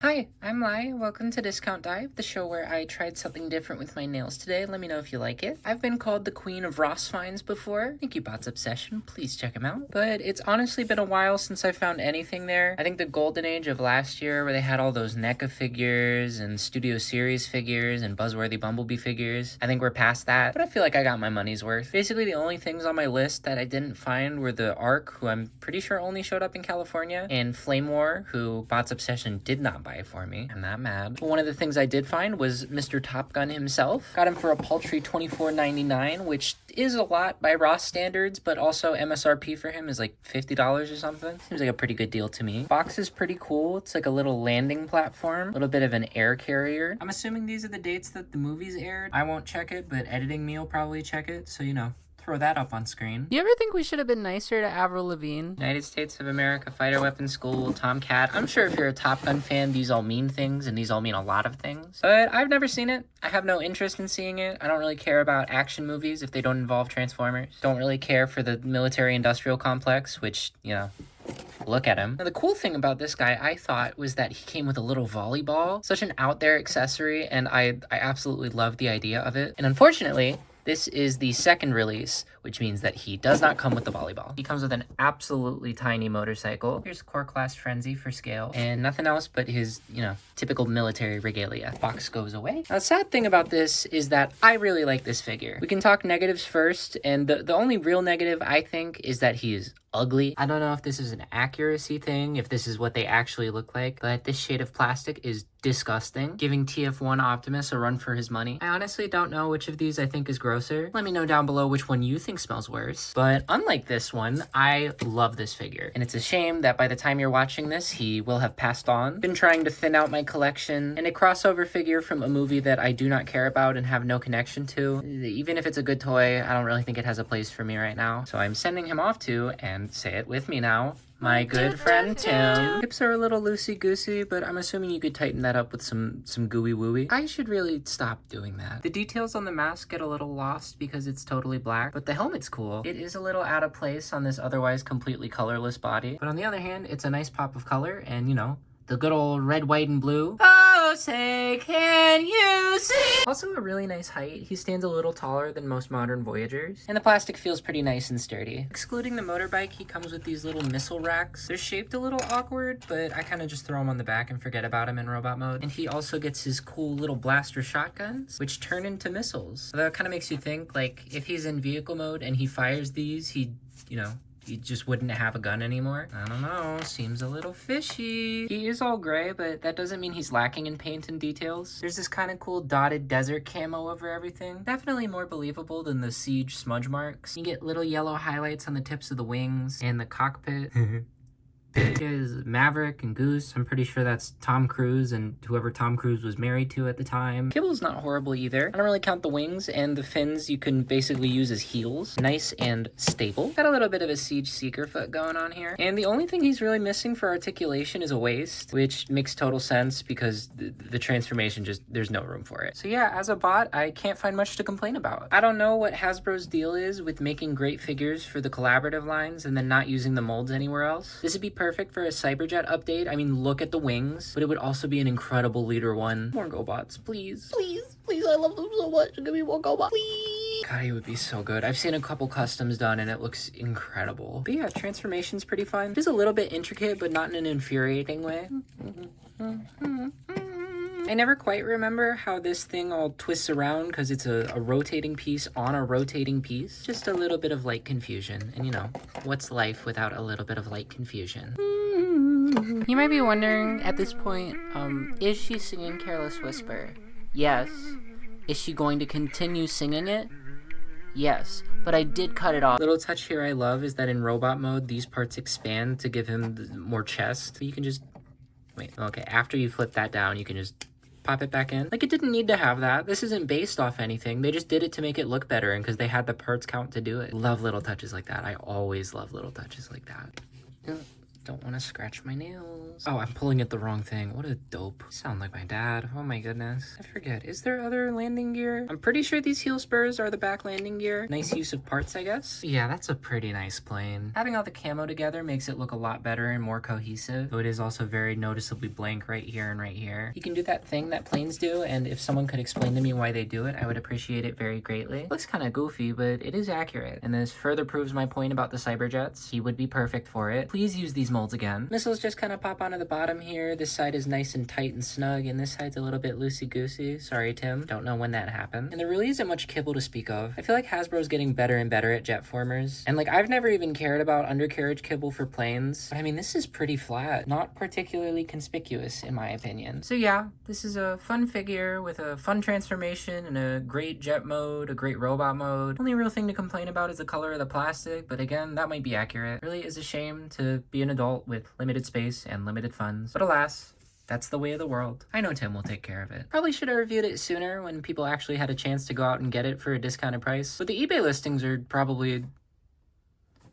Hi, I'm Lai. Welcome to Discount Dive, the show where I tried something different with my nails today. Let me know if you like it. I've been called the queen of Ross finds before. Thank you, Bots Obsession. Please check him out. But it's honestly been a while since I found anything there. I think the golden age of last year, where they had all those NECA figures and Studio Series figures and Buzzworthy Bumblebee figures, I think we're past that. But I feel like I got my money's worth. Basically, the only things on my list that I didn't find were the Ark, who I'm pretty sure only showed up in California, and Flame War, who Bots Obsession did not buy for me. I'm not mad. But one of the things I did find was Mr. Top Gun himself. Got him for a paltry $24.99, which is a lot by Ross standards, but also MSRP for him is like $50 or something. Seems like a pretty good deal to me. Box is pretty cool. It's like a little landing platform, a little bit of an air carrier. I'm assuming these are the dates that the movies aired. I won't check it, but editing me will probably check it, so you know. Throw that up on screen. Do you ever think we should have been nicer to Avril Lavigne? United States of America, Fighter Weapons School, Tomcat. I'm sure if you're a Top Gun fan, these all mean things, and these all mean a lot of things. But I've never seen it. I have no interest in seeing it. I don't really care about action movies if they don't involve Transformers. Don't really care for the military-industrial complex, which, you know, look at him. Now, the cool thing about this guy, I thought, was that he came with a little volleyball. Such an out there accessory, and I absolutely love the idea of it. And unfortunately, this is the second release, which means that he does not come with the volleyball. He comes with an absolutely tiny motorcycle. Here's Core Class Frenzy for scale, and nothing else but his, you know, typical military regalia. Box goes away. Now, the sad thing about this is that I really like this figure. We can talk negatives first, and the only real negative, I think, is that he is ugly. I don't know if this is an accuracy thing, if this is what they actually look like, but this shade of plastic is disgusting, giving TF1 Optimus a run for his money. I honestly don't know which of these I think is grosser. Let me know down below which one you think smells worse. But unlike this one, I love this figure. And it's a shame that by the time you're watching this, he will have passed on. Been trying to thin out my collection, and a crossover figure from a movie that I do not care about and have no connection to. Even if it's a good toy, I don't really think it has a place for me right now. So I'm sending him off to, and say it with me now, my good friend Tim. Hips are a little loosey-goosey, but I'm assuming you could tighten that up with some gooey wooey. I should really stop doing that. The details on the mask get a little lost because it's totally black, but the helmet's cool. It is a little out of place on this otherwise completely colorless body, but on the other hand, it's a nice pop of color, and you know, the good old red, white, and blue. Oh, say, can you see? Also a really nice height. He stands a little taller than most modern Voyagers. And the plastic feels pretty nice and sturdy. Excluding the motorbike, he comes with these little missile racks. They're shaped a little awkward, but I kind of just throw him on the back and forget about him in robot mode. And he also gets his cool little blaster shotguns, which turn into missiles. So that kind of makes you think, like, if he's in vehicle mode and he fires these, he just wouldn't have a gun anymore. I don't know, seems a little fishy. He is all gray, but that doesn't mean he's lacking in paint and details. There's this kind of cool dotted desert camo over everything. Definitely more believable than the Siege smudge marks. You get little yellow highlights on the tips of the wings and the cockpit. Is Maverick and Goose. I'm pretty sure that's Tom Cruise and whoever Tom Cruise was married to at the time. Kibble's not horrible either. I don't really count the wings, and the fins you can basically use as heels. Nice and stable. Got a little bit of a Siege Seeker foot going on here. And the only thing he's really missing for articulation is a waist, which makes total sense because the transformation just, there's no room for it. So yeah, as a bot, I can't find much to complain about. I don't know what Hasbro's deal is with making great figures for the collaborative lines and then not using the molds anywhere else. This would be perfect for a Cyberjet update. I mean, look at the wings, but it would also be an incredible leader one. More GoBots, please. Please, please, I love them so much. Give me more GoBots, please. God, he would be so good. I've seen a couple customs done and it looks incredible. But yeah, transformation's pretty fun. Just a little bit intricate, but not in an infuriating way. I never quite remember how this thing all twists around because it's a rotating piece on a rotating piece. Just a little bit of light confusion. And you know, what's life without a little bit of light confusion? You might be wondering at this point, is she singing Careless Whisper? Yes. Is she going to continue singing it? Yes, but I did cut it off. Little touch here I love is that in robot mode, these parts expand to give him more chest. You can just, wait, okay, after you flip that down, you can just pop it back in. Like, it didn't need to have that. This isn't based off anything. They just did it to make it look better and because they had the parts count to do it. Love little touches like that. I always love little touches like that. Don't want to scratch my nails. Oh, I'm pulling at the wrong thing. What a dope. Sound like my dad. Oh my goodness. I forget. Is there other landing gear? I'm pretty sure these heel spurs are the back landing gear. Nice use of parts, I guess. Yeah, that's a pretty nice plane. Having all the camo together makes it look a lot better and more cohesive, though it is also very noticeably blank right here and right here. You can do that thing that planes do, and if someone could explain to me why they do it, I would appreciate it very greatly. It looks kind of goofy, but it is accurate, and this further proves my point about the Cyberjets. He would be perfect for it. Please use these molds again. Missiles just kind of pop onto the bottom here. This side is nice and tight and snug, and this side's a little bit loosey-goosey. Sorry, Tim. Don't know when that happened. And there really isn't much kibble to speak of. I feel like Hasbro's getting better and better at jet formers. And like, I've never even cared about undercarriage kibble for planes. But I mean, this is pretty flat. Not particularly conspicuous, in my opinion. So yeah, this is a fun figure with a fun transformation and a great jet mode, a great robot mode. Only real thing to complain about is the color of the plastic, but again, that might be accurate. It really is a shame to be an adult with limited space and limited funds. But alas, that's the way of the world. I know Tim will take care of it. Probably should have reviewed it sooner when people actually had a chance to go out and get it for a discounted price. But the eBay listings are probably...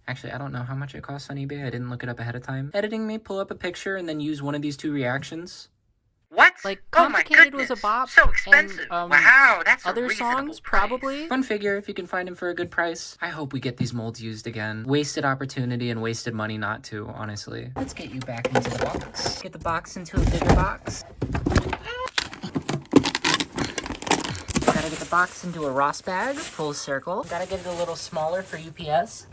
Actually, I don't know how much it costs on eBay. I didn't look it up ahead of time. Editing me pull up a picture and then use one of these two reactions. What? Like, Complicated was a bop. So expensive. And, wow, that's other a reasonable songs, price. probably. Fun figure if you can find him for a good price. I hope we get these molds used again. Wasted opportunity and wasted money not to, honestly. Let's get you back into the box. Get the box into a bigger box. Gotta get the box into a Ross bag, full circle. Gotta get it a little smaller for UPS.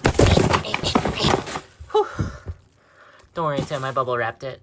Whew. Don't worry, Tim, I bubble wrapped it.